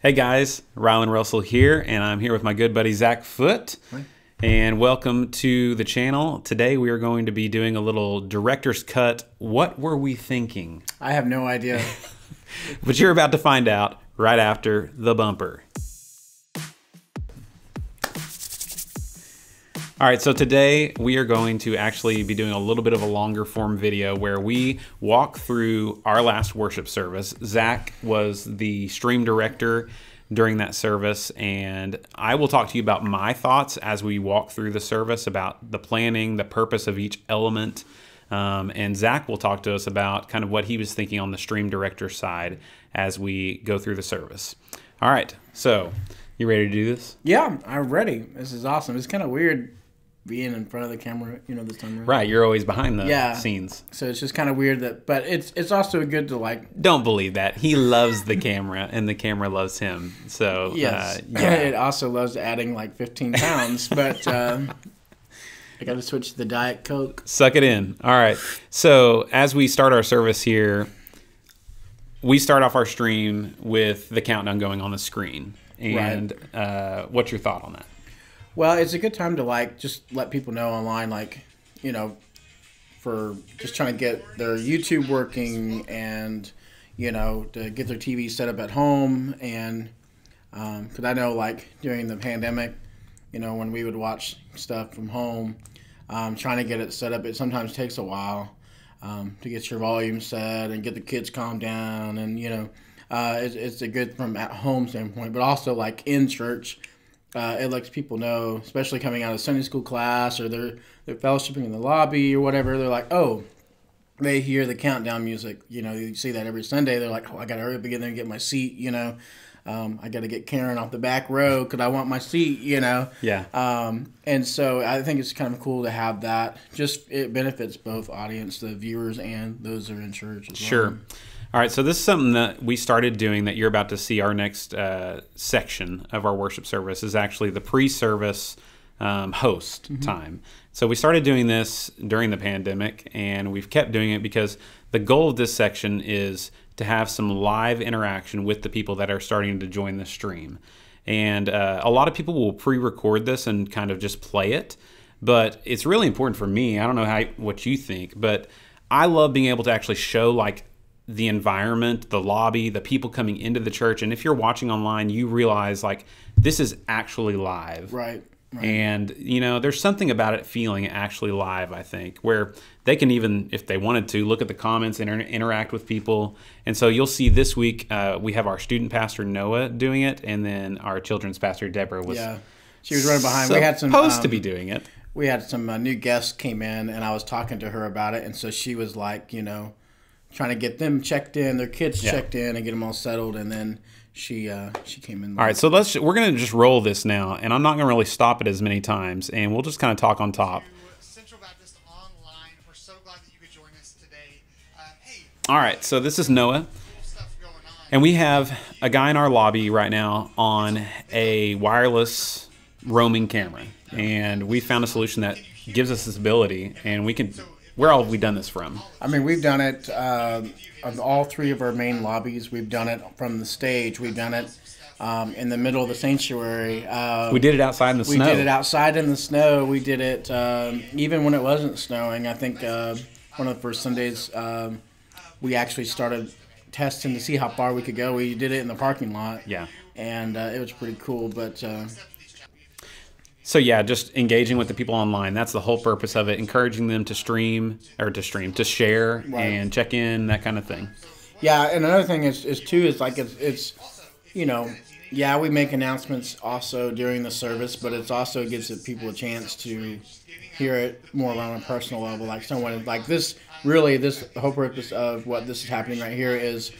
Hey guys, Rylan Russell here, and I'm here with my good buddy Zach Foote. Hi. And welcome to the channel. Today we are going to be doing a little director's cut. What were we thinking? I have no idea. But you're about to find out right after the bumper. All right, so today we are going to actually be doing a little bit of a longer form video where we walk through our last worship service. Zach was the stream director during that service, and I will talk to you about my thoughts as we walk through the service about the planning, the purpose of each element, and Zach will talk to us about kind of what he was thinking on the stream director side as we go through the service. All right, so you ready to do this? Yeah, I'm ready. This is awesome. It's kind of weird being in front of the camera, this time around. Right, you're always behind the scenes. So it's just kind of weird but it's also good to like. Don't believe that. He loves the camera, and the camera loves him. So yes, it also loves adding like 15 pounds, but I got to switch to the Diet Coke. Suck it in. All right. So as we start our service here, we start off our stream with the countdown going on the screen. And what's your thought on that? Well, it's a good time to like just let people know online, for just trying to get their YouTube working and, to get their TV set up at home. And because I know like during the pandemic, when we would watch stuff from home, trying to get it set up, it sometimes takes a while to get your volume set and get the kids calmed down. And, it's a good from at home standpoint, but also like in church. It lets people know, especially coming out of Sunday school class or they're fellowshipping in the lobby or whatever. They're like, oh, they hear the countdown music. You see that every Sunday. They're like, oh, I got to hurry up and get there and get my seat. I got to get Karen off the back row because I want my seat. Yeah. And so I think it's kind of cool to have that. Just it benefits both audience, the viewers, and those that are in church as well. Sure. All right, so this is something that we started doing that you're about to see. Our next section of our worship service is actually the pre-service host time. So we started doing this during the pandemic, and we've kept doing it because the goal of this section is to have some live interaction with the people that are starting to join the stream. And a lot of people will pre-record this and kind of just play it, but it's really important for me. I don't know what you think, but I love being able to actually show like the environment, the lobby, the people coming into the church. And if you're watching online, you realize like this is actually live. Right. And, there's something about it feeling actually live, I think, where they can even, if they wanted to, look at the comments and interact with people. And so you'll see this week we have our student pastor, Noah, doing it. And then our children's pastor, Deborah, was she was running behind. We had supposed to be doing it. We had some new guests came in, and I was talking to her about it. And so she was like, trying to get them checked in, their kids checked in, and get them all settled, and then she came in. All right, so we're gonna just roll this now, and I'm not gonna really stop it as many times, and we'll just kind of talk on top. Central Baptist Online, we're so glad that you could join us today. All right, so this is Noah, and we have a guy in our lobby right now on a wireless roaming camera, and we found a solution that gives us this ability, and we can. Where all have we done this from? I mean, we've done it on all three of our main lobbies. We've done it from the stage. We've done it in the middle of the sanctuary. We did it outside in the snow. We did it outside in the snow. We did it even when it wasn't snowing. I think one of the first Sundays we actually started testing to see how far we could go. We did it in the parking lot. Yeah. And it was pretty cool, but... So yeah, just engaging with the people online. That's the whole purpose of it. Encouraging them to to share and check in, that kind of thing. Yeah, and another thing is like it's we make announcements also during the service, but it also gives people a chance to hear it more on a personal level. Like someone like this, really, the whole purpose of what this is happening right here is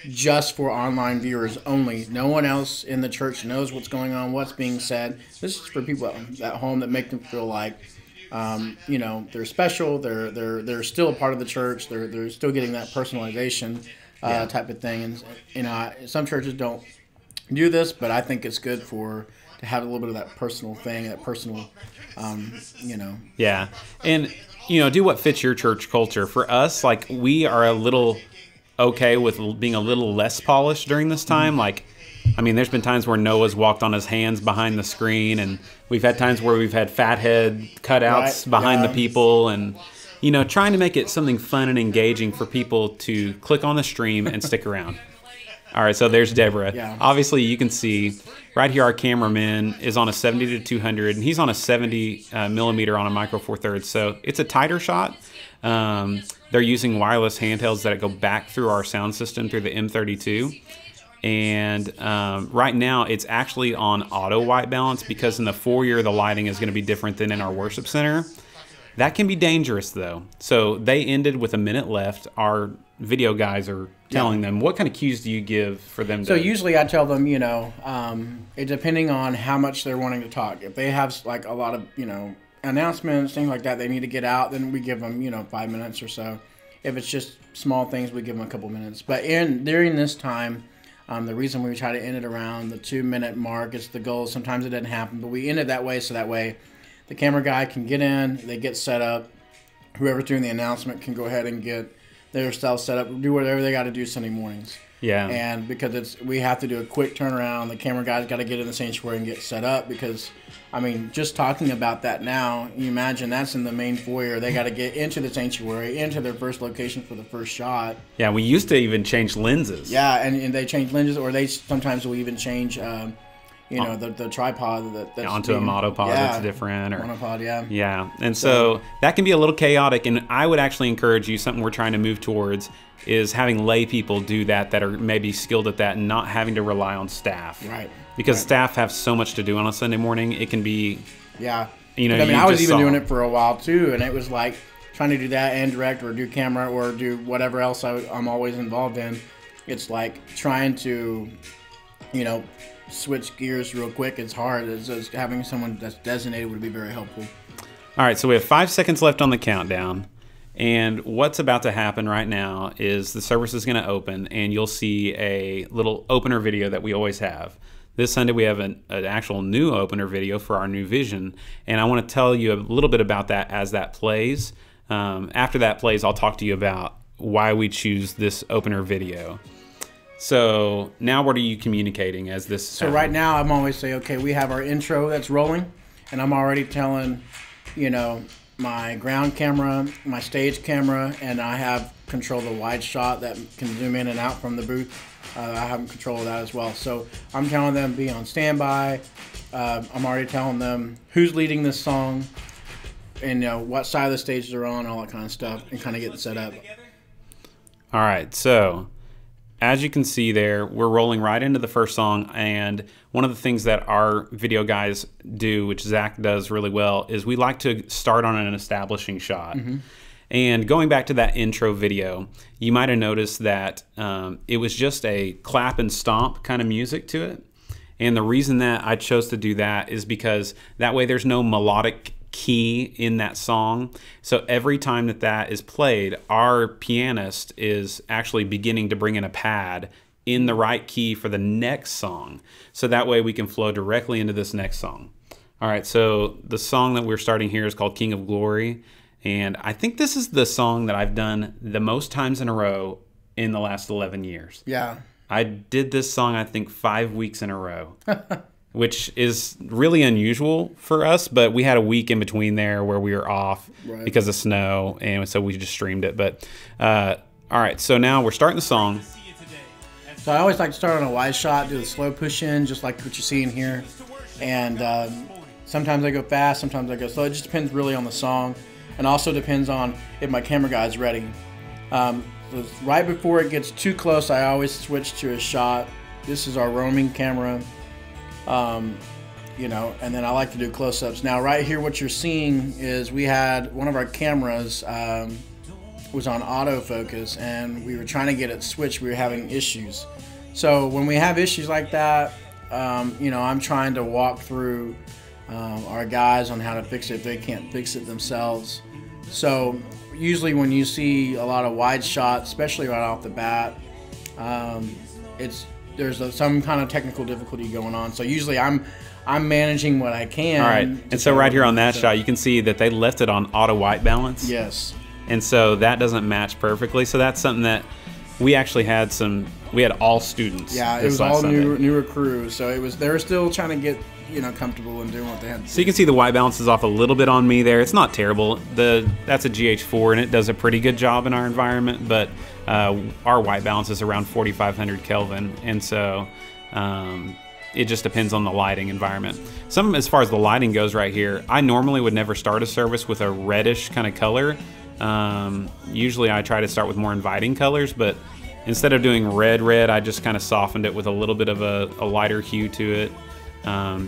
just for online viewers only. No one else in the church knows what's going on, what's being said. This is for people at home that make them feel like, they're special. They're still a part of the church. They're still getting that personalization type of thing. And some churches don't do this, but I think it's good to have a little bit of that personal thing, that personal, Yeah, and do what fits your church culture. For us, like we are a little okay with being a little less polished during this time. Like I mean, there's been times where Noah's walked on his hands behind the screen, and we've had times where we've had fathead cutouts behind the people, and you know, trying to make it something fun and engaging for people to click on the stream and stick around. All right, so there's Deborah. Yeah. Obviously, you can see right here our cameraman is on a 70 to 200, and he's on a 70 millimeter on a micro four thirds. So it's a tighter shot. They're using wireless handhelds that go back through our sound system through the M32. And right now, it's actually on auto white balance because in the foyer, the lighting is going to be different than in our worship center. That can be dangerous, though. So they ended with a minute left. Our video guys are telling them, what kind of cues do you give for them to... So usually I tell them, you know, it depending on how much they're wanting to talk. If they have, like, a lot of, you know, announcements, things like that they need to get out, then we give them, you know, 5 minutes or so. If it's just small things, we give them a couple minutes. But during this time, the reason we try to end it around the 2 minute mark is the goal. Sometimes it doesn't happen, but we end it that way so that way the camera guy can get in, they get set up. Whoever's doing the announcement can go ahead and get their stuff set up, do whatever they got to do Sunday mornings. Yeah. And because we have to do a quick turnaround, the camera guy's got to get in the sanctuary and get set up because, I mean, just talking about that now, you imagine that's in the main foyer. They got to get into the sanctuary, into their first location for the first shot. Yeah, we used to even change lenses. Yeah, and they change lenses, or they sometimes will even change, you know, the tripod that's onto a monopod that's different. Or, monopod, yeah. Yeah, and so that can be a little chaotic, and I would actually encourage you, something we're trying to move towards is having lay people do that are maybe skilled at that and not having to rely on staff. Right. Because staff have so much to do on a Sunday morning, it can be... Yeah. You know, I mean, I was even doing it for a while, too, and it was like trying to do that and direct or do camera or do whatever else I'm always involved in. It's like trying to, you know, switch gears real quick. It's hard. It's just having someone that's designated would be very helpful. All right, so we have 5 seconds left on the countdown. And what's about to happen right now is the service is going to open, and you'll see a little opener video that we always have. This Sunday we have an actual new opener video for our new vision, and I want to tell you a little bit about that as that plays. After that plays, I'll talk to you about why we choose this opener video. So now what are you communicating as this? So right now I'm always saying, okay, we have our intro that's rolling, and I'm already telling, you know, my ground camera, my stage camera, and I have control of the wide shot that can zoom in and out from the booth. I have control of that as well. So I'm telling them be on standby. I'm already telling them who's leading this song and, you know, what side of the stage they're on, all that kind of stuff, and kind of get set up. All right, so as you can see there, we're rolling right into the first song, and one of the things that our video guys do, which Zach does really well, is we like to start on an establishing shot. And going back to that intro video, you might have noticed that it was just a clap and stomp kind of music to it. And the reason that I chose to do that is because that way there's no melodic key in that song. So every time that is played, our pianist is actually beginning to bring in a pad in the right key for the next song. So that way we can flow directly into this next song. All right, so the song that we're starting here is called King of Glory. And I think this is the song that I've done the most times in a row in the last 11 years. Yeah. I did this song, I think, 5 weeks in a row, which is really unusual for us. But we had a week in between there where we were off because of snow, and so we just streamed it. But all right, so now we're starting the song. So I always like to start on a wide shot, do the slow push in, just like what you see in here. And sometimes I go fast, sometimes I go slow. It just depends really on the song. And also depends on if my camera guy is ready. Right before it gets too close, I always switch to a shot. This is our roaming camera, you know, and then I like to do close-ups. Now, right here, what you're seeing is we had one of our cameras was on autofocus, and we were trying to get it switched. We were having issues. So when we have issues like that, you know, I'm trying to walk through our guys on how to fix it if they can't fix it themselves. So usually when you see a lot of wide shots, especially right off the bat, there's some kind of technical difficulty going on. So usually I'm managing what I can. All right, and so right here on that shot, you can see that they left it on auto white balance. Yes. And so that doesn't match perfectly. So that's something that we actually had we had all students. Yeah, it this was last all Sunday. newer crews, so they were still trying to get comfortable and doing what they had to do. So you can see the white balance is off a little bit on me there. It's not terrible. That's a GH4 and it does a pretty good job in our environment, but our white balance is around 4,500 Kelvin, and so it just depends on the lighting environment. As far as the lighting goes right here, I normally would never start a service with a reddish kind of color. Usually I try to start with more inviting colors, but instead of doing red, I just kind of softened it with a little bit of a lighter hue to it.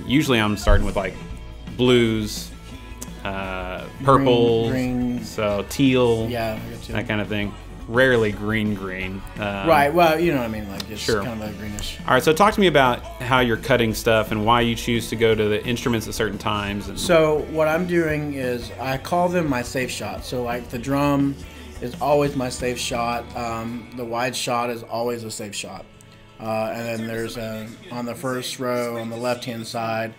Usually I'm starting with like blues, purple, green. So teal, Yeah, I get you. that kind of thing. Rarely green. Right, well, you know what I mean, like just Sure. kind of a greenish. All right, so talk to me about how you're cutting stuff and why you choose to go to the instruments at certain times. So what I'm doing is I call them my safe shots. So like the drum is always my safe shot. The wide shot is always a safe shot. And then there's on the first row on the left-hand side,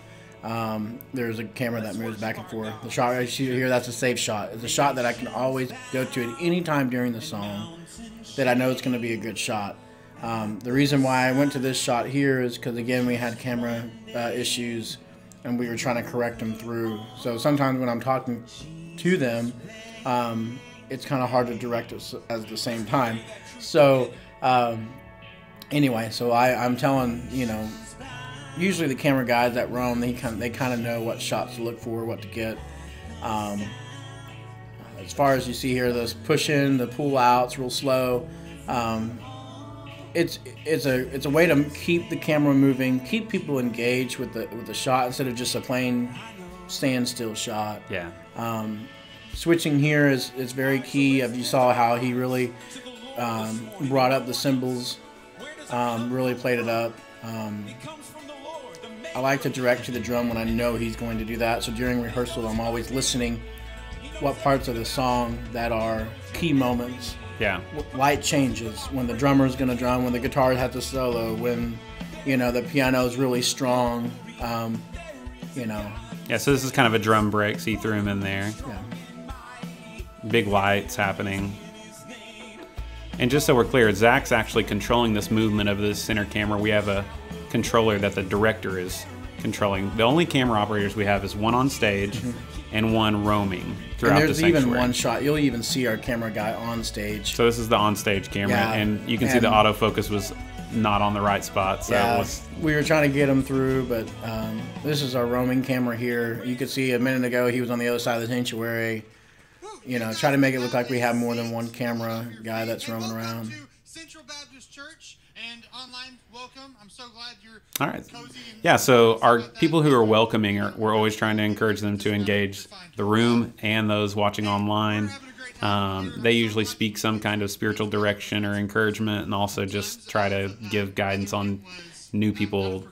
there's a camera that moves back and forth. The shot I shoot here, that's a safe shot. It's a shot that I can always go to at any time during the song that I know it's going to be a good shot. The reason why I went to this shot here is because, again, we had camera issues and we were trying to correct them through. So sometimes when I'm talking to them, it's kind of hard to direct us at the same time. So anyway, so I'm telling, usually the camera guys that roam, they kind of know what shots to look for, what to get. As far as you see here, those push in, the pull outs, real slow. It's a way to keep the camera moving, keep people engaged with the shot instead of just a plain standstill shot. Yeah. Switching here is very key. You saw how he really brought up the cymbals, really played it up. I like to direct to the drum when I know he's going to do that. So during rehearsal, I'm always listening what parts of the song that are key moments. Yeah. Light changes, when the drummer's going to drum, when the guitar has to solo, when, the piano is really strong, Yeah, so this is kind of a drum break, so you threw him in there. Yeah. Big lights happening. And just so we're clear, Zach's actually controlling this movement of this center camera. We have a controller that the director is controlling. The only camera operators we have is one on stage and one roaming throughout And the there's sanctuary. even one shot, you'll even see our camera guy on stage. So this is the on-stage camera, Yeah, and you can see the autofocus was not on the right spot. So it was, we were trying to get him through, but this is our roaming camera here. You could see a minute ago he was on the other side of the sanctuary. Try to make it look like we have more than one camera guy that's roaming around. To Central Baptist Church and online welcome. I'm so glad you're all right. cozy and Yeah, so our people who are welcoming, we're always trying to encourage them to engage the room and those watching online. They usually speak some kind of spiritual direction or encouragement, and also just try to give guidance on new people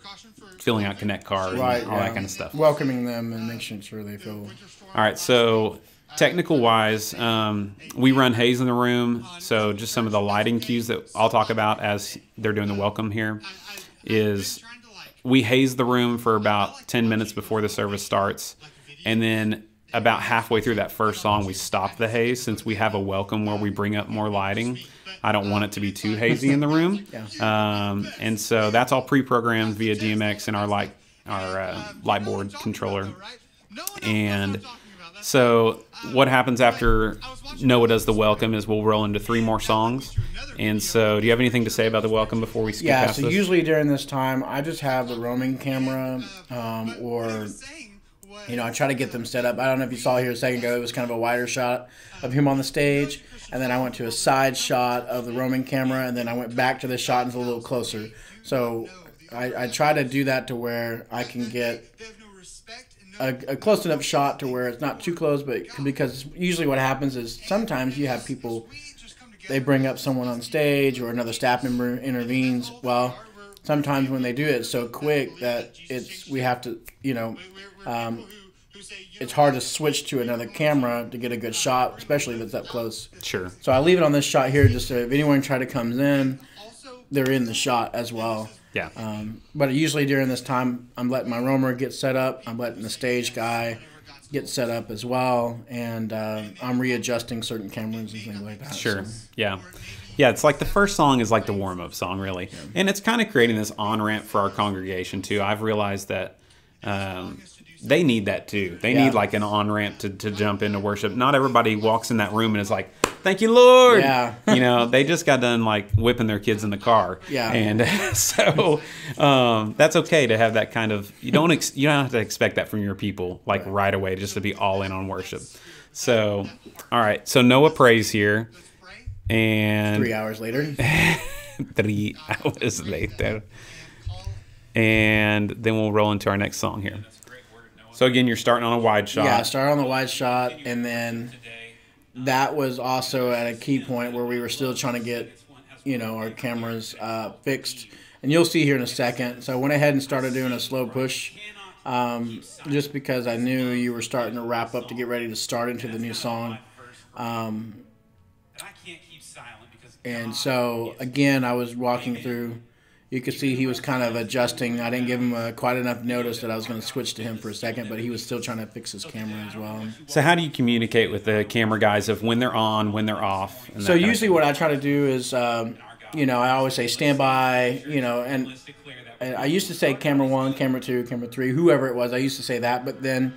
filling out Connect cards Right, and all that kind of stuff. Welcoming them and making sure they feel. All right, so technical wise, we run haze in the room. So just some of the lighting cues that I'll talk about as they're doing the welcome here is we haze the room for about 10 minutes before the service starts. And then about halfway through that first song, we stop the haze since we have a welcome where we bring up more lighting. I don't want it to be too hazy in the room. And so that's all pre-programmed via DMX and our light board controller. And so what happens after Noah does the welcome is we'll roll into 3 more songs. And so do you have anything to say about the welcome before we skip past So this? usually during this time, I just have the roaming camera or, I try to get them set up. I don't know if you saw here a second ago, it was kind of a wider shot of him on the stage. And then I went to a side shot of the roaming camera, and then I went back to the shot and it's a little closer. So I try to do that to where I can get a close enough shot to where it's not too close, but because usually what happens is sometimes you have people, they bring up someone on stage or another staff member intervenes. Well, sometimes when they do it so quick that we have to, it's hard to switch to another camera to get a good shot, especially if it's up close. Sure. So I leave it on this shot here just so if anyone comes in, they're in the shot as well. Yeah. But usually during this time, I'm letting my roamer get set up. I'm letting the stage guy get set up as well. And I'm readjusting certain cameras and things like that. Sure. So. Yeah. Yeah, it's like the first song is like the warm-up song, really. Yeah. And it's kind of creating this on-ramp for our congregation, too. I've realized that they need that, too. They need like an on-ramp to jump into worship. Not everybody walks in that room and is like, thank you, Lord. Yeah. They just got done like whipping their kids in the car. Yeah. And so that's okay to have that kind of, you don't have to expect that from your people like right away, just to be all in on worship. So, all right. So Noah prays here. And 3 hours later. 3 hours later. And then we'll roll into our next song here. So again, you're starting on a wide shot. Yeah, start on the wide shot, and then that was also at a key point where we were still trying to get, our cameras fixed. And you'll see here in a second. So I went ahead and started doing a slow push, just because I knew you were starting to wrap up to get ready to start into the new song. And so, again, I was walking through. You could see he was kind of adjusting. I didn't give him quite enough notice that I was going to switch to him for a second, but he was still trying to fix his camera as well. So how do you communicate with the camera guys of when they're on, when they're off? So usually what I try to do is, I always say stand by, and I used to say camera 1, camera 2, camera 3, whoever it was. I used to say that, but then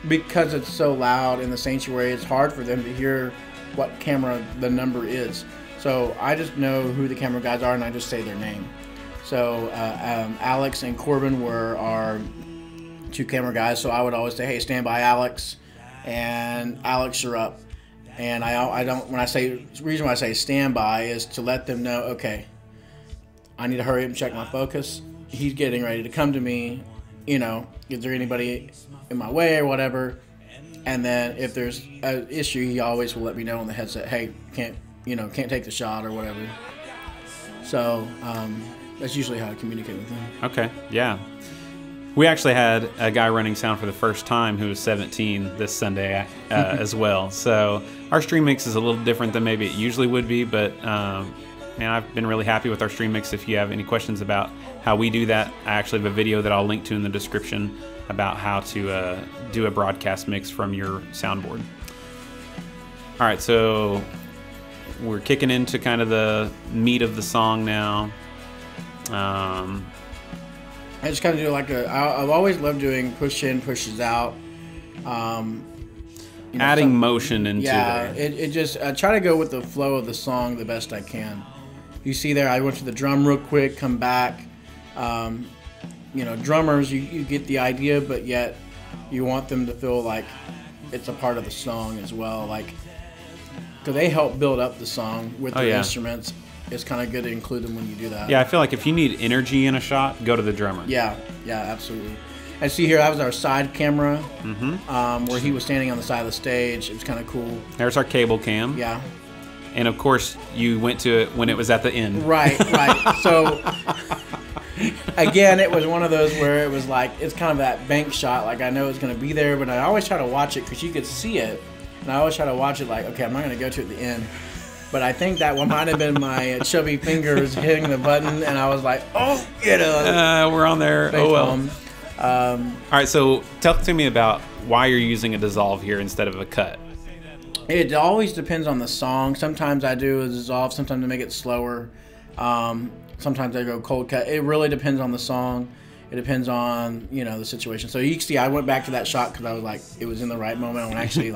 because it's so loud in the sanctuary, it's hard for them to hear what camera the number is. So I just know who the camera guys are, and I just say their name. So Alex and Corbin were our 2 camera guys, so I would always say, hey, stand by, Alex, and Alex, you're up. And I don't, the reason why I say stand by is to let them know, okay, I need to hurry up and check my focus. He's getting ready to come to me, is there anybody in my way or whatever? And then if there's an issue, he always will let me know on the headset, hey, can't take the shot or whatever. So that's usually how I communicate with him. Okay, yeah. We actually had a guy running sound for the first time who was 17 this Sunday as well. So our stream mix is a little different than maybe it usually would be, but I've been really happy with our stream mix. If you have any questions about how we do that, I actually have a video that I'll link to in the description about how to do a broadcast mix from your soundboard. All right, so we're kicking into kind of the meat of the song now. I just kind of do I've always loved doing push in, pushes out. Adding motion into there. It just, I try to go with the flow of the song the best I can. You see there, I went to the drum real quick, come back. Drummers, you get the idea, but yet you want them to feel like it's a part of the song as well. Because they help build up the song with their instruments. It's kind of good to include them when you do that. Yeah, I feel like if you need energy in a shot, go to the drummer. Yeah, absolutely. And see here, that was our side camera, where he was standing on the side of the stage. It was kind of cool. There's our cable cam. Yeah. And of course, you went to it when it was at the end. Right. So, again, it was one of those where it was it's kind of that bank shot. I know it's going to be there, but I always try to watch it because you could see it. And I always try to watch it okay, I'm not going to go to it at the end. But I think that one might have been my chubby fingers hitting the button, and I was like, we're on there. Oh, well. All right, so talk to me about why you're using a dissolve here instead of a cut. It always depends on the song. Sometimes I do a dissolve, sometimes I make it slower. Sometimes I go cold cut. It really depends on the song. It depends on, the situation. So you can see I went back to that shot because I was it was in the right moment. I want to actually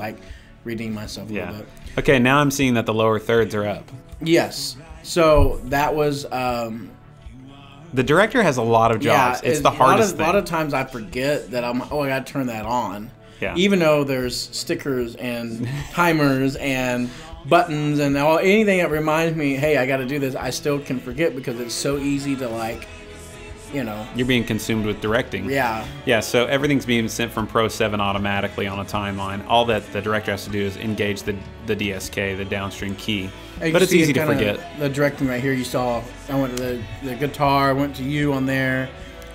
redeem myself a little bit. Okay, now I'm seeing that the lower thirds are up. Yes. So that was... the director has a lot of jobs. It's the hardest thing. A lot of times I forget that I got to turn that on. Yeah. Even though there's stickers and timers and buttons and anything that reminds me, hey, I got to do this, I still can forget because it's so easy to You're being consumed with directing. Yeah. Yeah, so everything's being sent from Pro 7 automatically on a timeline. All that the director has to do is engage the DSK, the downstream key. But it's easy to forget. The directing right here, you saw, I went to the guitar, I went to you on there,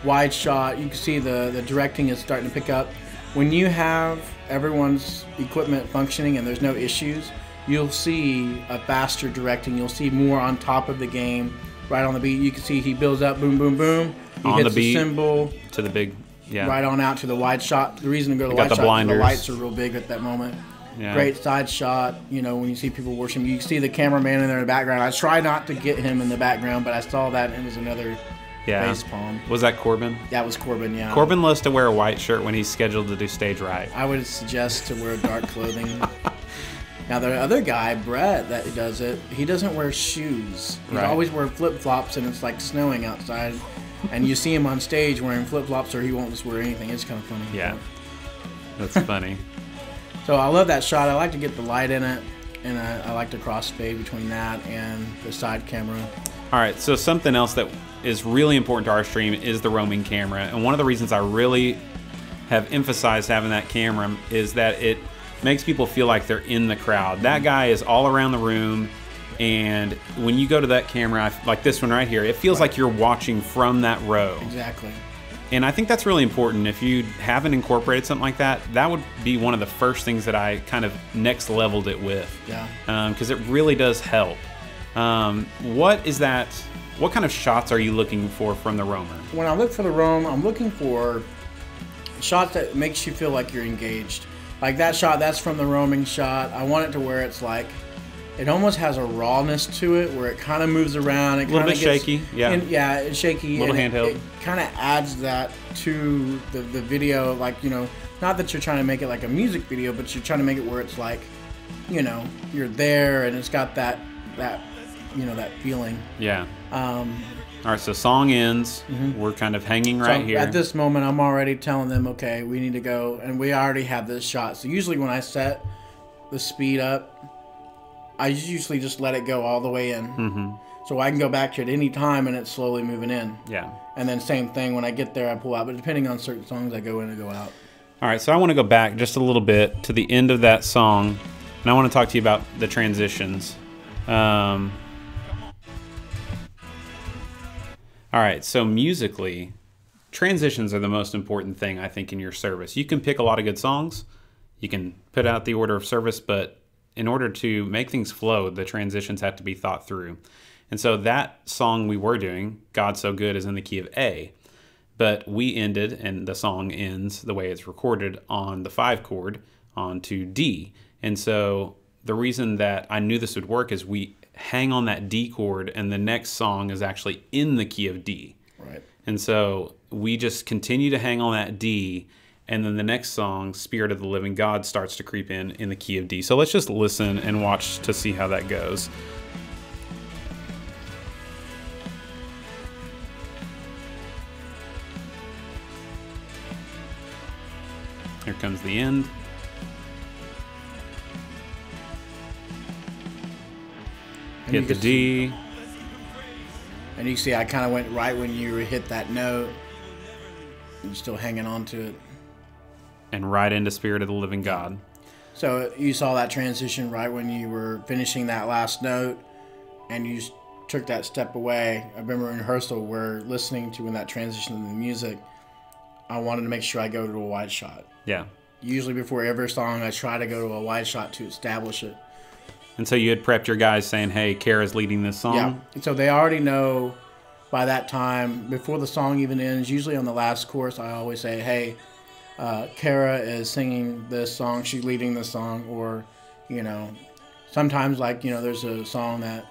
wide shot. You can see the directing is starting to pick up. When you have everyone's equipment functioning and there's no issues, you'll see a faster directing. You'll see more on top of the game, right on the beat. You can see he builds up, boom, boom, boom. He on hits the beat, cymbal to the big, right on out to the wide shot. The reason to go to the wide shot is the lights are real big at that moment. Yeah. Great side shot. You know, when you see people worshiping, you see the cameraman in there in the background. I try not to get him in the background, but I saw that and it was another face palm. Was that Corbin? That was Corbin, yeah. Corbin loves to wear a white shirt when he's scheduled to do stage right. I would suggest to wear dark clothing. Now, the other guy, Brett, that does it, he doesn't wear shoes. He always wears flip-flops, and it's like snowing outside. And you see him on stage wearing flip-flops, or he won't just wear anything. It's kind of funny. Yeah. That's funny. So I love that shot. I like to get the light in it, and I like to cross-fade between that and the side camera. All right, so something else that is really important to our stream is the roaming camera. And one of the reasons I really have emphasized having that camera is that it makes people feel like they're in the crowd. That guy is all around the room, and when you go to that camera, like this one right here, it feels like you're watching from that row. Exactly. And I think that's really important. If you haven't incorporated something like that, that would be one of the first things that I kind of next leveled it with. Yeah. Because it really does help. What is that? What kind of shots are you looking for from the roamer? When I look for the roam, I'm looking for shots that makes you feel like you're engaged. Like that shot, that's from the roaming shot. I want it to where it's like, it almost has a rawness to it, where it kind of moves around. It a little bit shaky, yeah. Yeah, it's shaky. A little handheld. It kind of adds that to the video. Like, you know, not that you're trying to make it like a music video, but you're trying to make it where it's like, you know, you're there and it's got that you know, that feeling. Yeah. All right, so song ends. We're kind of hanging right here. At this moment, I'm already telling them, okay, we need to go, and we already have this shot. So usually when I set the speed up, I usually just let it go all the way in. So I can go back to it any time, and it's slowly moving in. Yeah. And then same thing, when I get there, I pull out. But depending on certain songs, I go in and go out. All right, so I want to go back just a little bit to the end of that song, and I want to talk to you about the transitions. All right, so musically, transitions are the most important thing, I think, in your service. You can pick a lot of good songs. You can put out the order of service, but in order to make things flow, the transitions have to be thought through. And so that song we were doing, God So Good, is in the key of A. But we ended, and the song ends the way it's recorded, on the 5 chord onto D. And so the reason that I knew this would work is we hang on that D chord, and the next song is actually in the key of D. Right. And so we just continue to hang on that D, and then the next song, Spirit of the Living God, starts to creep in the key of D. So let's just listen and watch to see how that goes. Here comes the end. Hit the D. And you see I kind of went right when you hit that note. You're still hanging on to it. And right into Spirit of the Living God. So you saw that transition right when you were finishing that last note, and you took that step away. I remember in rehearsal, we're listening to when that transition in the music, I wanted to make sure I go to a wide shot. Yeah. Usually before every song, I try to go to a wide shot to establish it. And so you had prepped your guys saying, hey, Kara's leading this song? Yeah. And so they already know by that time, before the song even ends, usually on the last chorus, I always say, hey, Kara is singing this song, she's leading this song, or, you know, sometimes, like, you know, there's a song that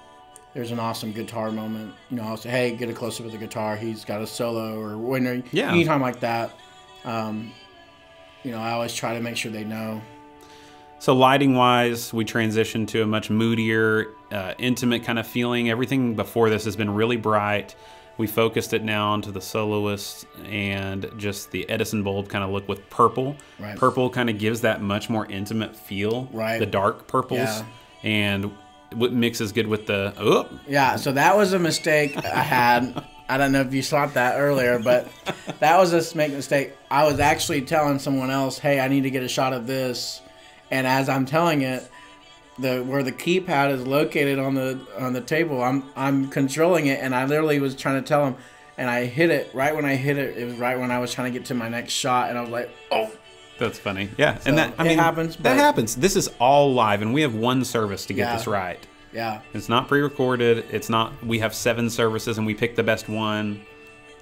there's an awesome guitar moment, you know, I'll say, hey, get a close-up with the guitar, he's got a solo, or when anytime like that, you know, I always try to make sure they know. So lighting-wise, we transitioned to a much moodier, intimate kind of feeling. Everything before this has been really bright. We focused it now onto the soloist and just the Edison bulb kind of look with purple. Right. Purple kind of gives that much more intimate feel. Right. The dark purples. Yeah. And what mixes good with the... Yeah, so that was a mistake I had. I don't know if you saw that earlier, but that was a mistake. I was actually telling someone else, hey, I need to get a shot of this. And as I'm telling it, where the keypad is located on the table, I'm controlling it, and I literally was trying to tell him, and I hit it right when I hit it. It was right when I was trying to get to my next shot, and I was like, oh. That's funny. Yeah, So and that it happens. That happens. This is all live, and we have one service to get this right. Yeah. It's not pre-recorded. It's not. We have 7 services, and we pick the best one.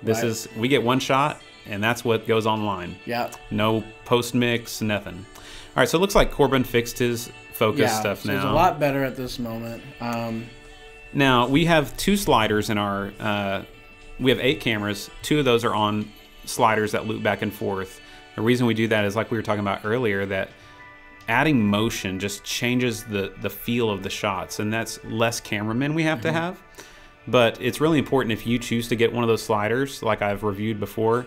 This is we get one shot, and that's what goes online. Yeah. No post mix, nothing. right, so it looks like Corbin fixed his focus stuff so now. it's a lot better at this moment. Now, we have 2 sliders in our... we have 8 cameras. 2 of those are on sliders that loop back and forth. The reason we do that is, like we were talking about earlier, that adding motion just changes the feel of the shots, and that's less cameramen we have to have. But it's really important, if you choose to get one of those sliders, like I've reviewed before,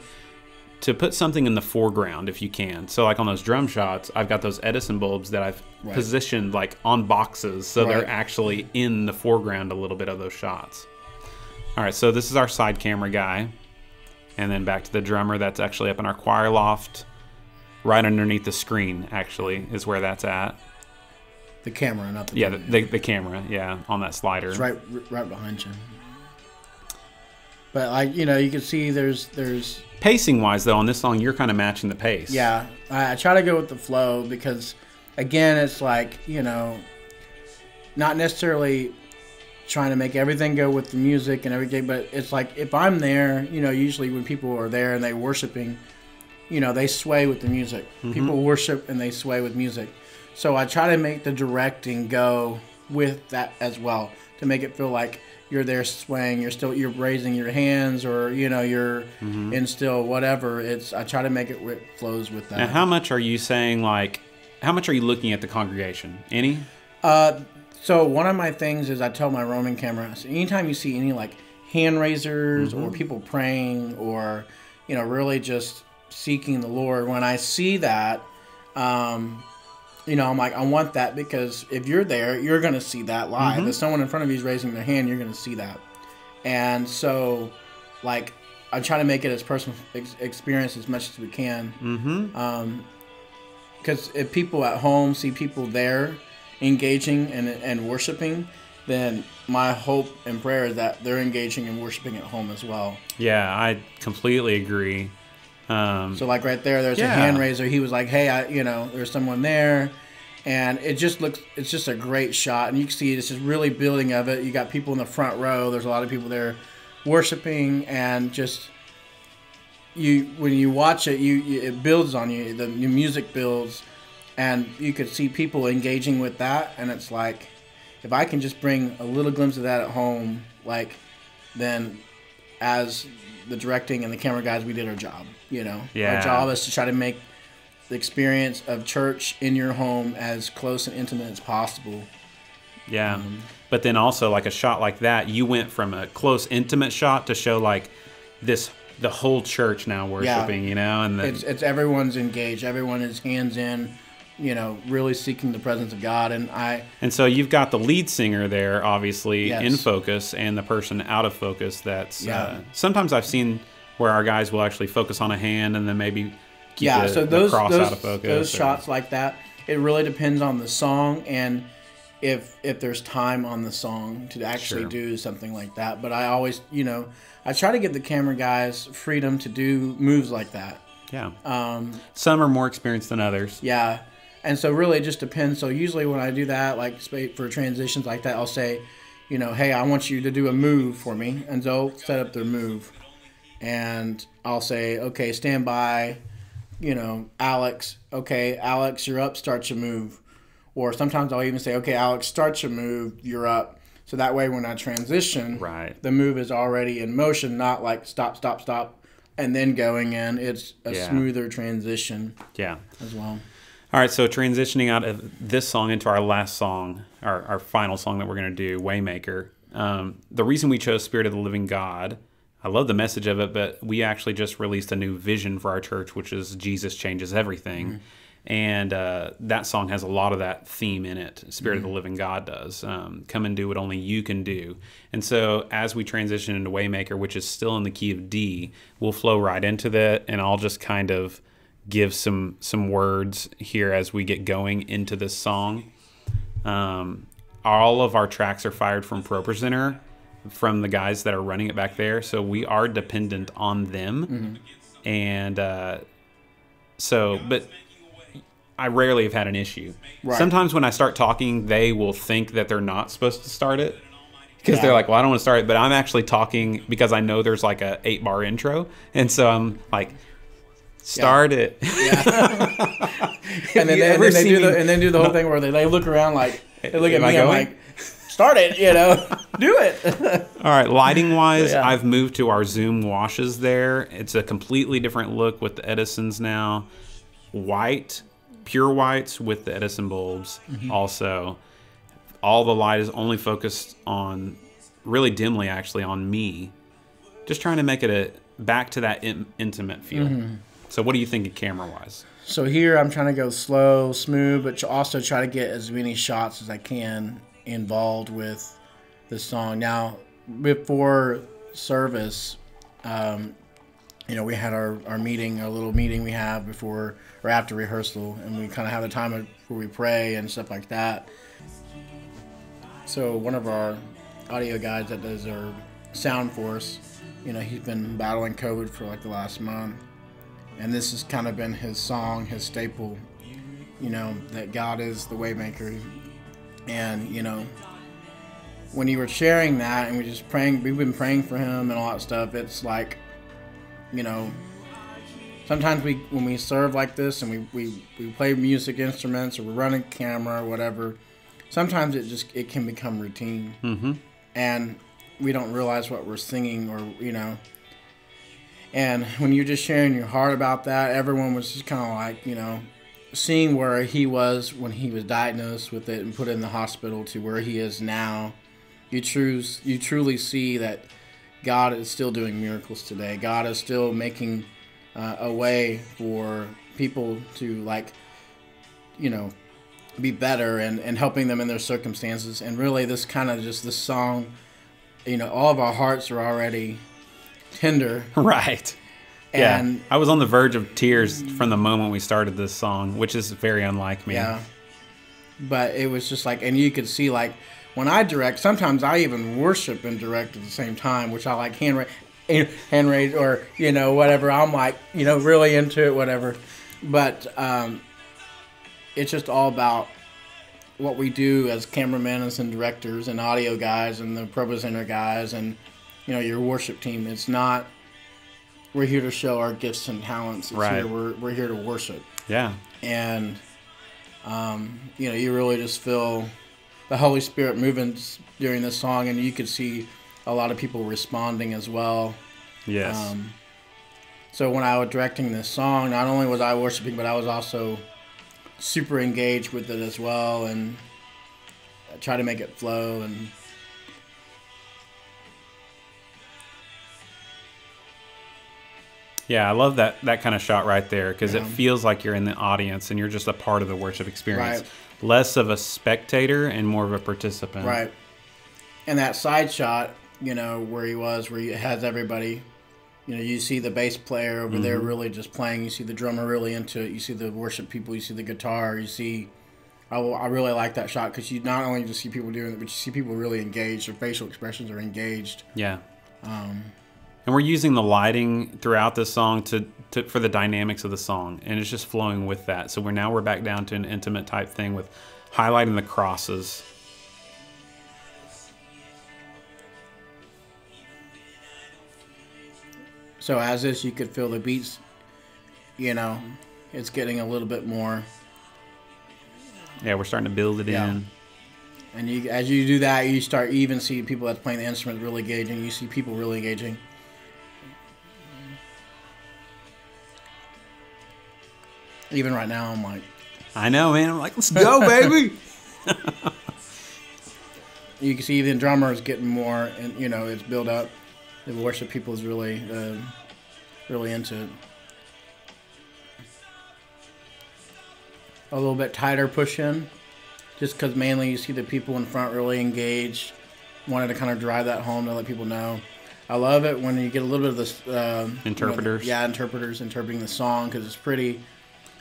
to put something in the foreground if you can. So like on those drum shots, I've got those Edison bulbs that I've positioned like on boxes, so they're actually in the foreground a little bit of those shots. All right, so this is our side camera guy. And then back to the drummer. That's actually up in our choir loft. Right underneath the screen, actually, is where that's at. The camera, not the... Yeah, the camera, yeah, on that slider. It's right behind you. But, like, you know, you can see there's... Pacing-wise, though, on this song, you're kind of matching the pace. Yeah, I try to go with the flow because, again, it's like, you know, not necessarily trying to make everything go with the music and everything, but it's like if I'm there, you know, usually when people are there and they're worshiping, you know, they sway with the music. People worship and they sway with music. So I try to make the directing go with that as well to make it feel like you're there swaying, you're raising your hands, or, you know, you're in still whatever. I try to make it flows with that. Now, how much are you saying, like, how much are you looking at the congregation? Any? So one of my things is I tell my roaming camera, so anytime you see any like hand raisers or people praying or, you know, really just seeking the Lord, when I see that, you know, I'm like, I want that, because if you're there, you're going to see that live. If someone in front of you is raising their hand, you're going to see that. And so, like, I try to make it as personal experience as much as we can. Because if people at home see people there engaging and worshiping, then my hope and prayer is that they're engaging and worshiping at home as well. Yeah, I completely agree. So like right there's a hand raiser. He was like, hey, you know, there's someone there. And it's just a great shot. And you can see it's just really building of it. You got people in the front row. There's a lot of people there worshiping, and just when you watch it, it builds on you. The music builds, and you could see people engaging with that. And it's like, if I can just bring a little glimpse of that at home, like, then as the directing and the camera guys, we did our job. You know, our job is to try to make the experience of church in your home as close and intimate as possible. Yeah, but then also, like, a shot like that, you went from a close, intimate shot to show like the whole church now worshiping. You know, and it's everyone's engaged, everyone is hands in. You know, really seeking the presence of God, and so you've got the lead singer there, obviously in focus, and the person out of focus. That's sometimes I've seen where our guys will actually focus on a hand and then maybe keep the cross out of focus. Those shots like that, it really depends on the song and if there's time on the song to actually do something like that. But I always, you know, I try to give the camera guys freedom to do moves like that. Yeah. Some are more experienced than others. Yeah. And so really it just depends. So usually when I do that, like for transitions like that, I'll say, you know, hey, I want you to do a move for me. And they'll set up their move. And I'll say, okay, stand by, you know, Alex. Okay, Alex, you're up, start your move. Or sometimes I'll even say, okay, Alex, start your move, you're up. So that way when I transition, the move is already in motion, not like stop, stop, stop, and then going in. It's a smoother transition as well. All right, so transitioning out of this song into our last song, our final song that we're going to do, Waymaker. The reason we chose Spirit of the Living God, I love the message of it, but we actually just released a new vision for our church, which is Jesus Changes Everything. And that song has a lot of that theme in it. Spirit of the Living God does. Come and do what only you can do. And so as we transition into Waymaker, which is still in the key of D, we'll flow right into that, and I'll just kind of give some words here as we get going into this song. All of our tracks are fired from ProPresenter, from the guys that are running it back there, so we are dependent on them. And but I rarely have had an issue. Sometimes when I start talking, they will think that they're not supposed to start it, because they're like, well, I don't want to start it, but I'm actually talking because I know there's like a 8-bar intro, and so I'm like, Start it. Yeah. and then do the whole thing where they look around like they look at me. I'm like, start it. Do it. All right. Lighting wise, Yeah. I've moved to our Zoom washes there. It's a completely different look with the Edisons now. White, pure whites with the Edison bulbs. Also, all the light is only focused on, really dimly actually, on me. Just trying to make it back to that intimate feel. So what do you think camera-wise? So here I'm trying to go slow, smooth, but also try to get as many shots as I can involved with the song. Now, before service, we had our meeting, our little meeting we have before or after rehearsal, and we kind of have a time where we pray and stuff like that. So one of our audio guys that does our sound for us, he's been battling COVID for like the last month. And this has kind of been his song, his staple, that God is the way maker. And, when you were sharing that and we've been praying for him and all that stuff, it's like, sometimes when we serve like this and we play music instruments or we run a camera or whatever, sometimes it can become routine. And we don't realize what we're singing or, And when you're just sharing your heart about that, everyone was just kind of like, seeing where he was when he was diagnosed with it and put in the hospital to where he is now. You truly see that God is still doing miracles today. God is still making a way for people to, be better and helping them in their circumstances. And really this song, all of our hearts are already tender. Right. And yeah. I was on the verge of tears from the moment we started this song, which is very unlike me. Yeah. But it was just like, and you could see when I direct, sometimes I even worship and direct at the same time, which I like hand raise or, whatever. I'm really into it, whatever. But it's just all about what we do as cameramen and directors and audio guys and the ProPresenter guys and, your worship team. It's not, we're here to show our gifts and talents. It's right. We're here to worship. Yeah. And, you really just feel the Holy Spirit moving during this song, and you could see a lot of people responding as well. Yes. So when I was directing this song, not only was I worshiping, but I was also super engaged with it as well, and I try to make it flow. And yeah, I love that kind of shot right there because it feels like you're in the audience and you're just a part of the worship experience. Right. Less of a spectator and more of a participant. Right. And that side shot, where he has everybody, you see the bass player over there really just playing. You see the drummer really into it. You see the worship people. You see the guitar. You see, I really like that shot because you not only just see people doing it, but you see people really engaged. Their facial expressions are engaged. Yeah. And we're using the lighting throughout this song for the dynamics of the song, and it's just flowing with that. So we're back down to an intimate type thing with highlighting the crosses. So as this, you could feel the beats, it's getting a little bit more. Yeah, we're starting to build it in. And as you do that, you even see people that's playing the instrument really engaging. You see people really engaging. Even right now, I'm like... I know, man. I'm like, let's go, baby! You can see even the drummer is getting more, and it's built up. The worship people is really, really into it. A little bit tighter push in, just because mainly you see the people in front really engaged. Wanted to kind of drive that home to let people know. I love it when you get a little bit of this... interpreters. Interpreters interpreting the song because it's pretty...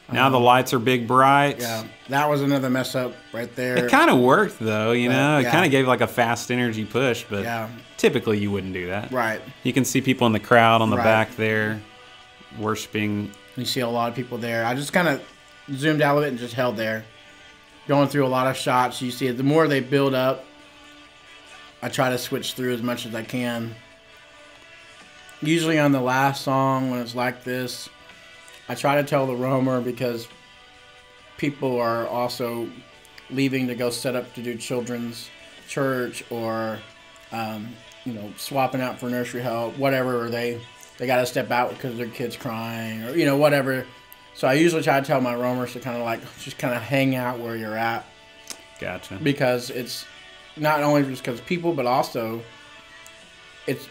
Now the lights are big bright. Yeah, that was another mess up right there. It kind of worked, though, It yeah. kind of gave a fast energy push, but typically you wouldn't do that. Right. You can see people in the crowd on the back there worshiping. You see a lot of people there. I just kind of zoomed out of it and just held there. Going through a lot of shots. You see it. The more they build up, I try to switch through as much as I can. Usually on the last song, when it's like this, I try to tell the roamer because people are also leaving to go set up to do children's church or, swapping out for nursery help, whatever, or they got to step out because their kid's crying or, whatever. So I usually try to tell my roamers to kind of just kind of hang out where you're at. Gotcha. Because it's not only just because people, but also it's,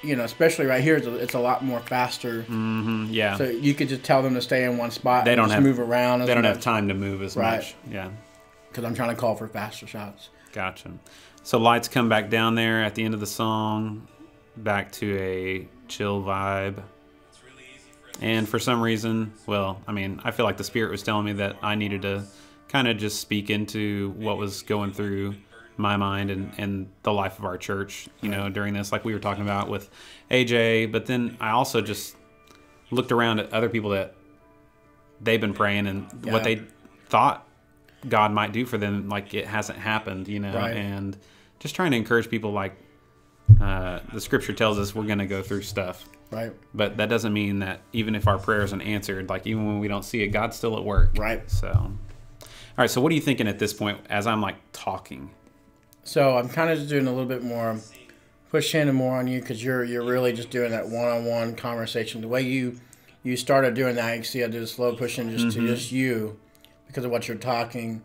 especially right here, it's a lot more faster. Mm-hmm. Yeah. So you could just tell them to stay in one spot. They don't just have move around. They don't have time to move as right. much. Yeah. Because I'm trying to call for faster shots. Gotcha. So lights come back down there at the end of the song, back to a chill vibe. And for some reason, I feel like the Spirit was telling me that I needed to kind of just speak into what was going through my mind and the life of our church, during this, like we were talking about with AJ. But then I also just looked around at other people that they've been praying and what they thought God might do for them, like it hasn't happened, right. And just trying to encourage people, like the Scripture tells us we're going to go through stuff. Right. But that doesn't mean that even if our prayer isn't answered, like even when we don't see it, God's still at work. Right. So, all right. So what are you thinking at this point as I'm like talking? So I'm kind of just doing a little bit more push in and more on you because you're really just doing that one-on-one conversation. The way you started doing that, you see I did a slow push in just to just you because of what you're talking.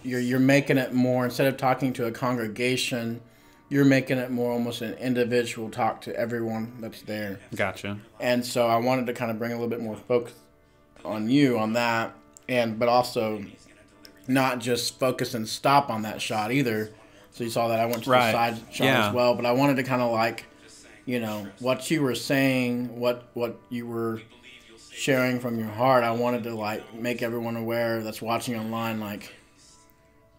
You're making it more, instead of talking to a congregation, you're making it more almost an individual talk to everyone that's there. Gotcha. And so I wanted to kind of bring a little bit more focus on you on that, but also not just focus and stop on that shot either. So you saw that I went to the side shot as well, but I wanted to kind of what you were saying, what you were sharing from your heart. I wanted to make everyone aware that's watching online,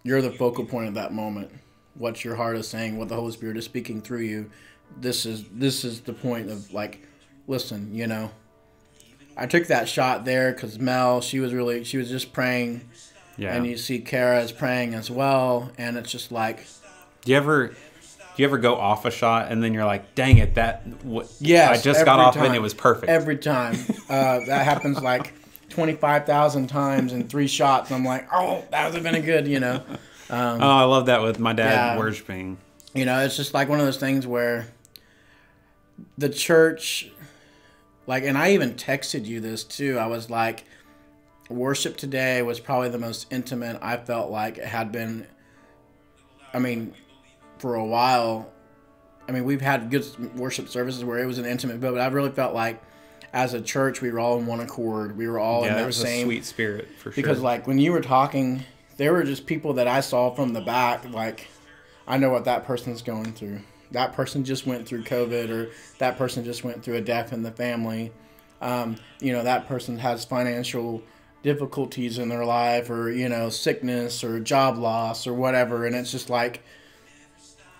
you're the focal point of that moment. What your heart is saying, what the Holy Spirit is speaking through you. This is the point of listen, I took that shot there because Mel, she was just praying. Yeah. And you see Kara is praying as well, and it's just like. Do you ever go off a shot and then you're like, dang it, yes, I just got off it and it was perfect. Every time. That happens 25,000 times in 3 shots. I'm like, oh, that would have been a good, I love that with my dad worshiping. It's just like one of those things where the church, and I even texted you this too. I was like, worship today was probably the most intimate I felt like it had been. For a while. We've had good worship services where it was an intimate, but I really felt like as a church we were all in one accord. We were all in that there was same a sweet spirit for sure. Because when you were talking, there were just people that I saw from the back. I know what that person's going through. That person just went through COVID, or that person just went through a death in the family. That person has financial difficulties in their life, or sickness or job loss or whatever, and it's just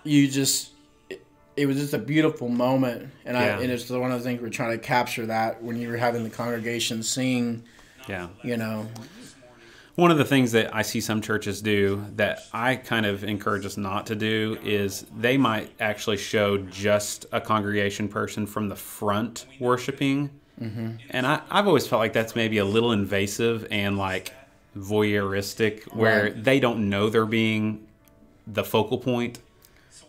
it was just a beautiful moment, and it's one of the things we're trying to capture, that when you were having the congregation sing. One of the things that I see some churches do that I kind of encourage us not to do is they might actually show just a congregation person from the front worshiping. Mm-hmm. And I've always felt like that's maybe a little invasive and voyeuristic, where they don't know they're being the focal point.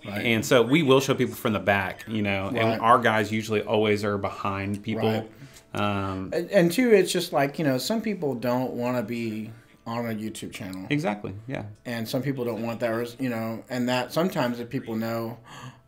Right. And so we will show people from the back, and our guys usually always are behind people. Right. And two, it's just some people don't want to be on a YouTube channel. Exactly, yeah. And some people don't want that, or, and that sometimes if people know,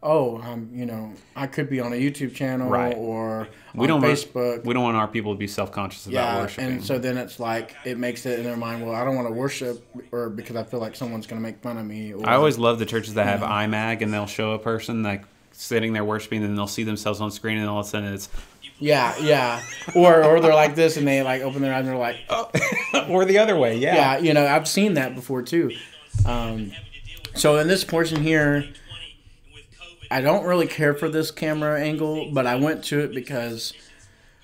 I could be on a YouTube channel, right, or on Facebook. We don't want our people to be self-conscious about worshiping. And so then it's it makes it in their mind, well, I don't want to worship, or because I feel like someone's going to make fun of me. Or, I always love the churches that have iMag, and they'll show a person sitting there worshiping, and then they'll see themselves on screen, and all of a sudden it's... Yeah. Or they're like this, and they open their eyes, and they're like... Oh. Or the other way, yeah. Yeah, I've seen that before too. So in this portion here... I don't really care for this camera angle, but I went to it because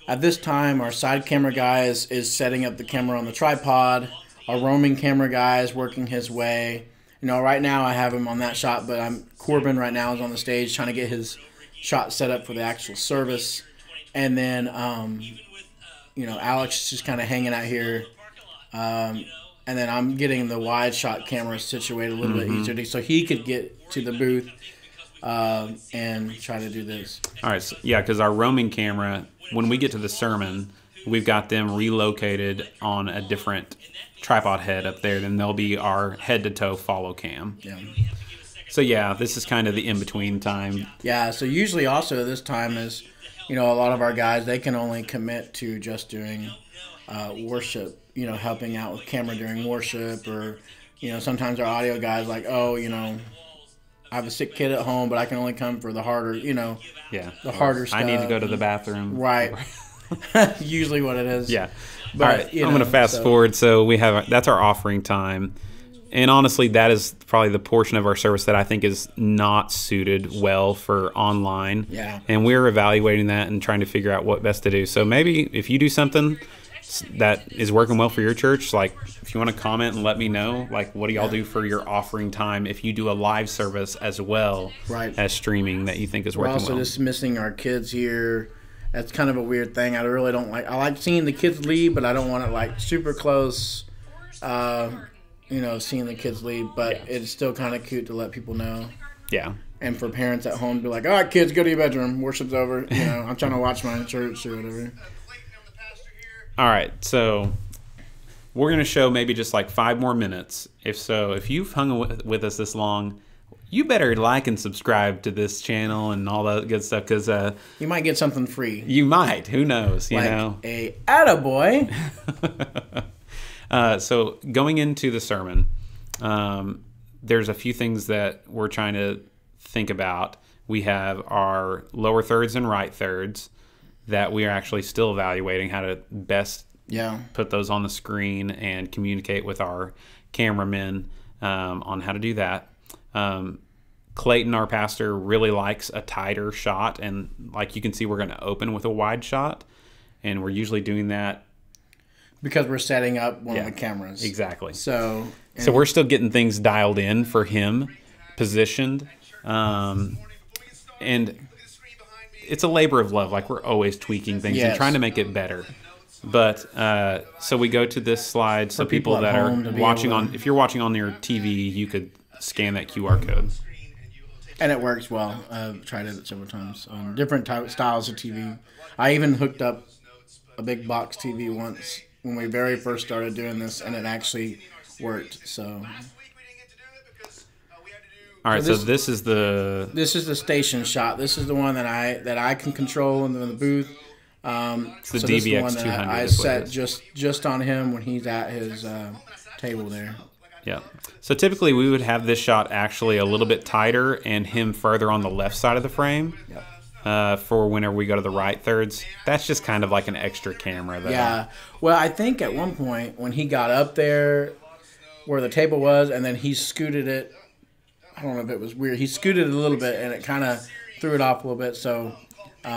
at this time our side camera guy is setting up the camera on the tripod. Our roaming camera guy is working his way. Right now I have him on that shot, but Corbin right now is on the stage trying to get his shot set up for the actual service. And then Alex is just kind of hanging out here. And then I'm getting the wide shot camera situated a little bit easier so he could get to the booth and try to do this. All right. So, yeah, because our roaming camera, when we get to the sermon, we've got them relocated on a different tripod head up there. Then they'll be our head-to-toe follow cam. Yeah. So, yeah, this is kind of the in-between time. Yeah, so usually also this time is, a lot of our guys, they can only commit to just doing worship, helping out with camera during worship, or, sometimes our audio guys like, I have a sick kid at home, but I can only come for the harder, the harder stuff. I need to go to the bathroom. Right. Usually what it is. Yeah. But, all right, I'm going to fast forward. So that's our offering time. And honestly, that is probably the portion of our service that I think is not suited well for online. Yeah. And we're evaluating that and trying to figure out what best to do. So maybe if you do something that is working well for your church, like if you want to comment and let me know, like what do y'all do for your offering time if you do a live service as well as streaming that you think is working well. We're also just missing our kids here. That's kind of a weird thing. I really don't like. I like seeing the kids leave, but I don't want it like super close. Seeing the kids leave, but it's still kind of cute to let people know. Yeah. And for parents at home to be like, all right, kids, go to your bedroom. Worship's over. I'm trying to watch my church or whatever. All right, so we're going to show maybe just like 5 more minutes. If you've hung with us this long, you better like and subscribe to this channel and all that good stuff, because you might get something free. You might. Who knows? A attaboy. So going into the sermon, there's a few things that we're trying to think about. We have our lower thirds and right thirds that we are actually still evaluating how to best put those on the screen and communicate with our cameramen on how to do that. Clayton, our pastor, really likes a tighter shot, and like you can see, we're going to open with a wide shot, and we're usually doing that because we're setting up one of the cameras. Exactly. So we're still getting things dialed in for him, positioned, and it's a labor of love. Like we're always tweaking things and trying to make it better. But so we go to this slide so people that are watching if you're watching on your TV, you could scan that QR code. And it works well. I've tried it several times on different styles of TV. I even hooked up a big box TV once when we very first started doing this, and it actually worked. So. All right, so this is the station shot. This is the one that I can control in the booth. It's the so DVX this is the one that 200. I set just on him when he's at his table there. Yeah. So typically we would have this shot actually a little bit tighter and him further on the left side of the frame. For whenever we go to the right thirds. That's just kind of like an extra camera, though. Yeah. Well, I think at one point when he got up there where the table was, and then he scooted it. I don't know if it was weird. He scooted it a little bit, and it kind of threw it off a little bit. So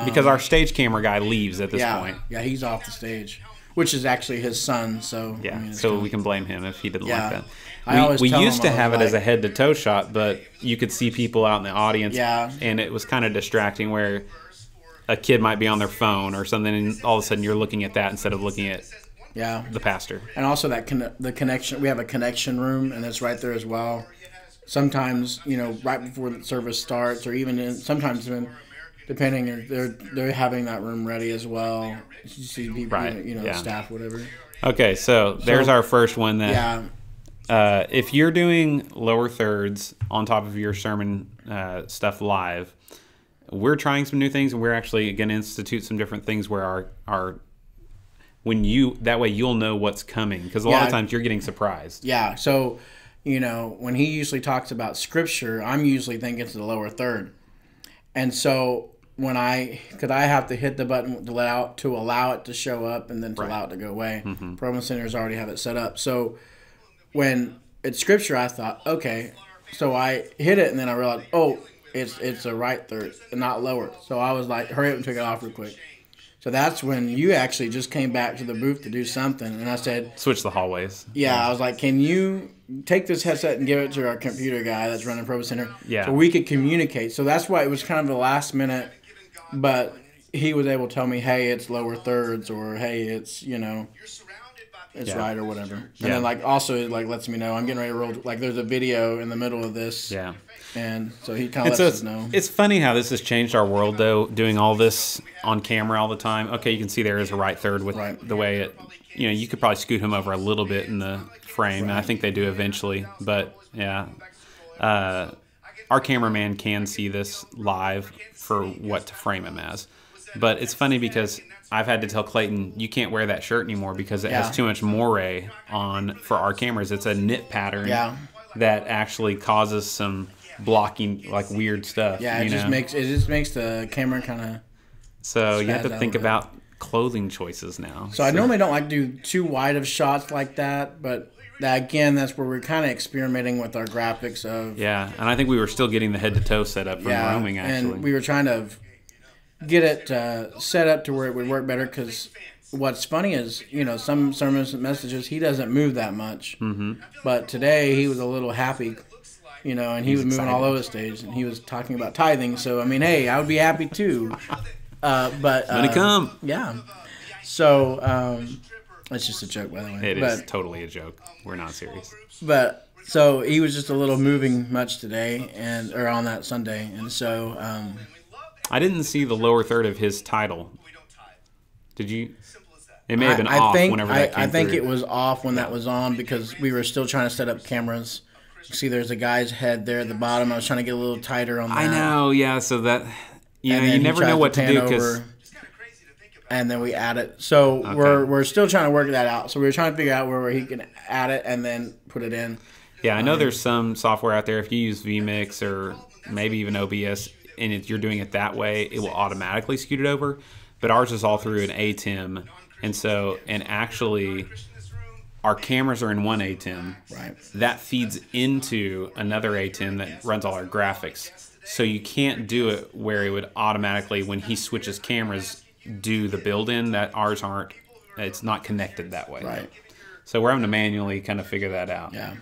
because our stage camera guy leaves at this point. Yeah, he's off the stage, which is actually his son. So yeah, so we can blame him if he didn't like that. We used to have it as a head-to-toe shot, but you could see people out in the audience, and it was kind of distracting where a kid might be on their phone or something, and all of a sudden you're looking at that instead of looking at the pastor. And also the connection. We have a connection room, and it's right there as well. Sometimes, right before the service starts, or even sometimes even, depending, they're having that room ready as well. You see people, staff, whatever. Okay, so there's our first one that. If you're doing lower thirds on top of your sermon stuff live, we're trying some new things, and we're actually going to institute some different things where that way you'll know what's coming, because a lot of times you're getting surprised. Yeah, so when he usually talks about scripture, I'm usually thinking to the lower third, and so because I have to hit the button to allow it to show up and then to allow it to go away. Promo centers already have it set up, so. When it's scripture, I thought, okay. So I hit it, and then I realized, it's a right third, and not lower. So I was like, hurry up and took it off real quick. So that's when you actually just came back to the booth to do something, and I said, switch the hallways. Yeah, I was like, can you take this headset and give it to our computer guy that's running Provo Center? Yeah. So we could communicate. So that's why it was kind of the last minute, but he was able to tell me, hey, it's lower thirds, or hey, it's it's Yeah. right or whatever. And Yeah. then like also like lets me know I'm getting ready to roll. Like there's a video in the middle of this. Yeah. And so he kind And of so lets us know. it's funny how this has changed our world, though, doing all this on camera all the time. Okay, you can see there is a right third with Right. the way it, you could probably scoot him over a little bit in the frame, and I think they do eventually. But, yeah, our cameraman can see this live for what to frame him as. But it's funny because I've had to tell Clayton, you can't wear that shirt anymore because it Yeah. has too much moire on for our cameras. It's a knit pattern Yeah. that actually causes some blocking, like weird stuff. Yeah, it just makes the camera kind of. So you have spaz to out think a bit. about clothing choices now. So I normally don't like to do too wide of shots like that, but that's where we're kind of experimenting with our graphics of. Yeah, and I think we were still getting the head to toe set up from roaming, actually. and we were trying to get it set up to where it would work better. Because what's funny is, some sermons and messages he doesn't move that much, but today he was a little happy. And he was moving all over the stage, and he was talking about tithing. So, I mean, hey, I would be happy too. But Money come. Yeah. So, it's just a joke, by the way. It is totally a joke. We're not serious. But so he was just a little moving much today, or on that Sunday, and so. I didn't see the lower third of his title. Did you? It may have been off whenever that came I think through. it was off when that was on because we were still trying to set up cameras. You see, there's a guy's head there at the bottom. I was trying to get a little tighter on that. I know, yeah. So that And you then he never tries know what to pan do over, because and then we add it. So we're still trying to work that out. So we were trying to figure out where he can add it and then put it in. I know there's some software out there. If you use vMix or maybe even OBS, and if you're doing it that way, it will automatically scoot it over. But ours is all through an ATEM, and actually, our cameras are in one ATEM. Right. That feeds into another ATEM that runs all our graphics. So you can't do it where it would automatically, when he switches cameras, do the build-in. That ours aren't. It's not connected that way. Right. So we're having to manually kind of figure that out. Yeah.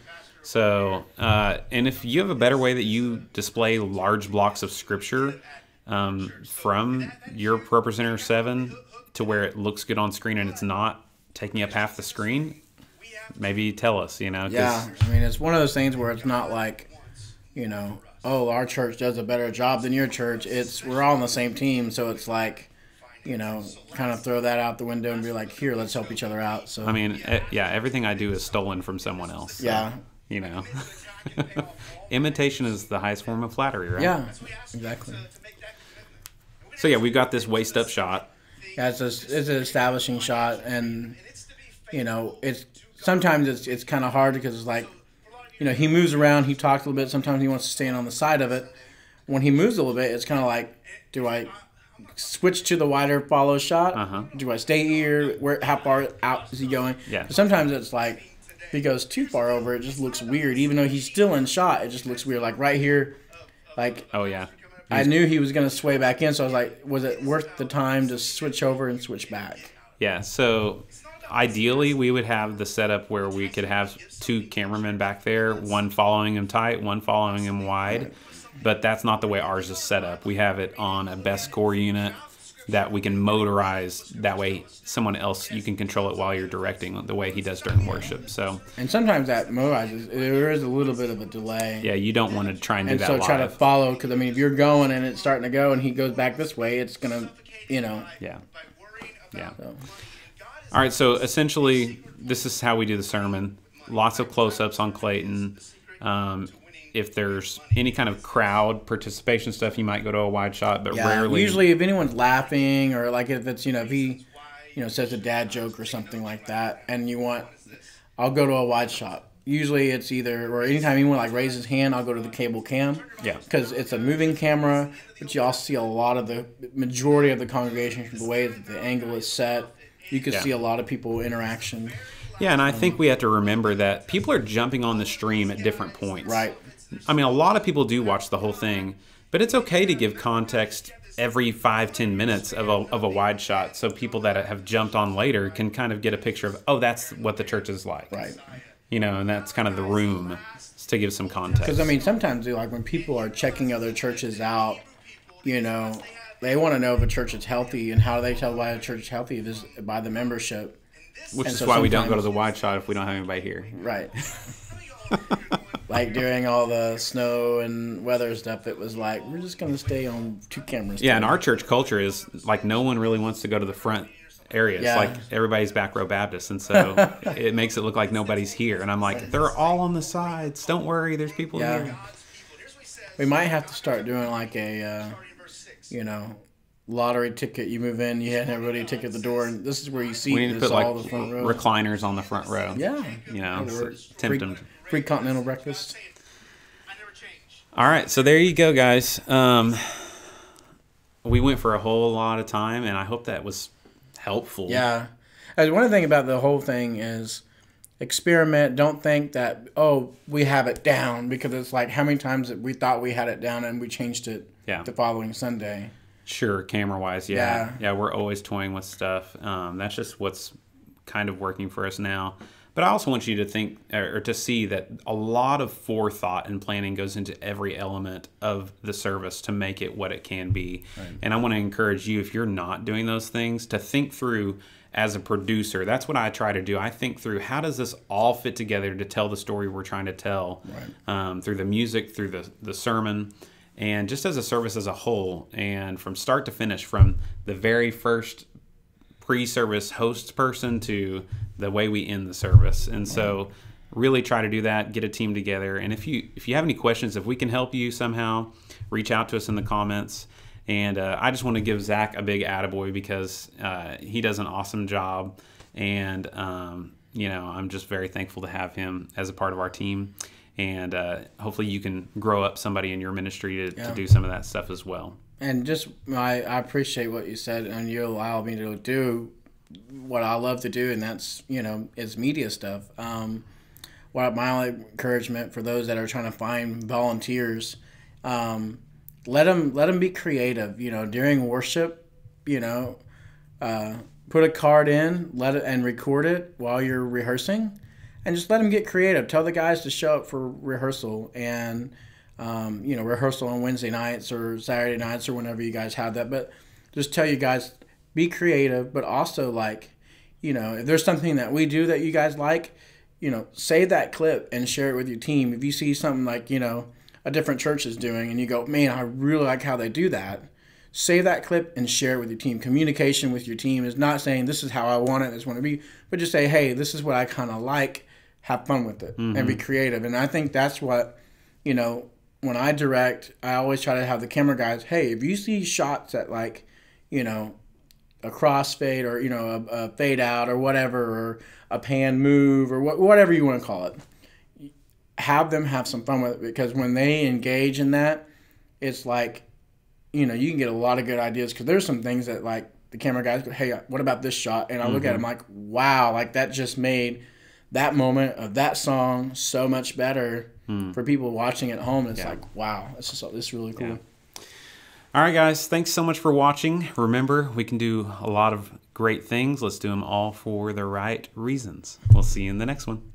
So, and if you have a better way that you display large blocks of scripture from your ProPresenter 7 to where it looks good on screen and it's not taking up half the screen, maybe tell us, 'cause Yeah. I mean, it's one of those things where it's not like, oh, our church does a better job than your church. We're all on the same team, so it's like, kind of throw that out the window and be like, here, let's help each other out. So I mean, everything I do is stolen from someone else. So, yeah. Imitation is the highest form of flattery, right? Yeah, exactly. So yeah, we've got this waist up shot. Yeah, it's an establishing shot, and it's sometimes it's kind of hard because it's like, he moves around, he talks a little bit. Sometimes he wants to stand on the side of it. When he moves a little bit, it's kind of like, do I switch to the wider follow shot? Do I stay here? How far out is he going? Yeah. But sometimes it's like, if he goes too far over, it just looks weird. Even though he's still in shot, it just looks weird. Like right here, like Oh yeah. I knew he was going to sway back in, so I was like, was it worth the time to switch over and switch back? Yeah, so ideally we would have the setup where we could have two cameramen back there, one following him tight, one following him wide, but that's not the way ours is set up. We have it on a best score unit that we can motorize. That way someone else, you can control it while you're directing the way he does during worship. So, And sometimes that motorizes, there is a little bit of a delay. yeah, you don't want to try and do And that so live. try to follow, because, I mean, if you're going and it's starting to go and he goes back this way, it's going to, Yeah. Yeah. So. All right, so essentially, this is how we do the sermon. Lots of close-ups on Clayton. If there's any kind of crowd participation stuff, you might go to a wide shot, but rarely. Usually if anyone's laughing, or like if it's, if he, says a dad joke or something like that, and I'll go to a wide shot. Usually it's either, or anytime anyone like raises his hand, I'll go to the cable cam. Yeah. Because it's a moving camera, but you also see a lot of the majority of the congregation from the way that the angle is set. You can see a lot of people interaction. Yeah, and I think we have to remember that people are jumping on the stream at different points. Right. I mean, a lot of people do watch the whole thing, but it's okay to give context every 5-10 minutes of a wide shot, so people that have jumped on later can kind of get a picture of, oh, that's what the church is like. Right. And that's kind of the room to give some context. Because, I mean, sometimes, like, when people are checking other churches out, they want to know if a church is healthy, and how do they tell why a church is healthy? This by the membership. Which And is so why we don't go to sometimes- the wide shot if we don't have anybody here. Right. Like during all the snow and weather stuff, it was like, we're just going to stay on 2 cameras. Yeah, and today. our church culture is like no one really wants to go to the front areas. Yeah. Like everybody's back row Baptist, and so it makes it look like nobody's here. And I'm like, they're all on the sides. Don't worry, there's people Yeah. here. We might have to start doing like a, lottery ticket. You move in, you hand everybody a ticket at the door, and this is where you see We need to it's put like all the front row. recliners on the front row. Yeah. So Or tempt them. Free continental breakfast. All right, so there you go, guys. We went for a whole lot of time, and I hope that was helpful. Yeah. And one thing about the whole thing is experiment. Don't think that, we have it down, because it's like how many times that we thought we had it down and we changed it the following Sunday. Sure, camera-wise, yeah. We're always toying with stuff. That's just what's kind of working for us now. But I also want you to think, or to see that a lot of forethought and planning goes into every element of the service to make it what it can be. Right. And I want to encourage you, if you're not doing those things, to think through as a producer. That's what I try to do. I think through, how does this all fit together to tell the story we're trying to tell, through the music, through the sermon, and just as a service as a whole, and from start to finish, from the very first pre-service host person to the way we end the service. And so really try to do that, get a team together. And if you have any questions, if we can help you somehow, reach out to us in the comments. And I just want to give Zach a big attaboy, because he does an awesome job. And, I'm just very thankful to have him as a part of our team. And hopefully you can grow up somebody in your ministry to do some of that stuff as well. And just, I appreciate what you said, and you allow me to do what I love to do, and that's, is media stuff. What my only encouragement for those that are trying to find volunteers, let them be creative. During worship, put a card in, and record it while you're rehearsing, and just let them get creative. Tell the guys to show up for rehearsal, and rehearsal on Wednesday nights or Saturday nights or whenever you guys have that. But just tell you guys, be creative, but also if there's something that we do that you guys like, save that clip and share it with your team. If you see something like, a different church is doing and you go, man, I really like how they do that, save that clip and share it with your team. Communication with your team is not saying this is how I want it, this want to be, but just say, hey, this is what I kind of like, have fun with it, and be creative. And I think that's what, when I direct, I always try to have the camera guys, hey, if you see shots at a crossfade or, a fade out or whatever, or a pan move or whatever you want to call it, have them have some fun with it, because when they engage in that, it's like, you can get a lot of good ideas, because there's some things that the camera guys go, hey, what about this shot? And I look at them like, wow, that just made that moment of that song so much better for people watching at home. It's like, wow, this is really cool. Yeah. All right, guys, thanks so much for watching. Remember, we can do a lot of great things. Let's do them all for the right reasons. We'll see you in the next one.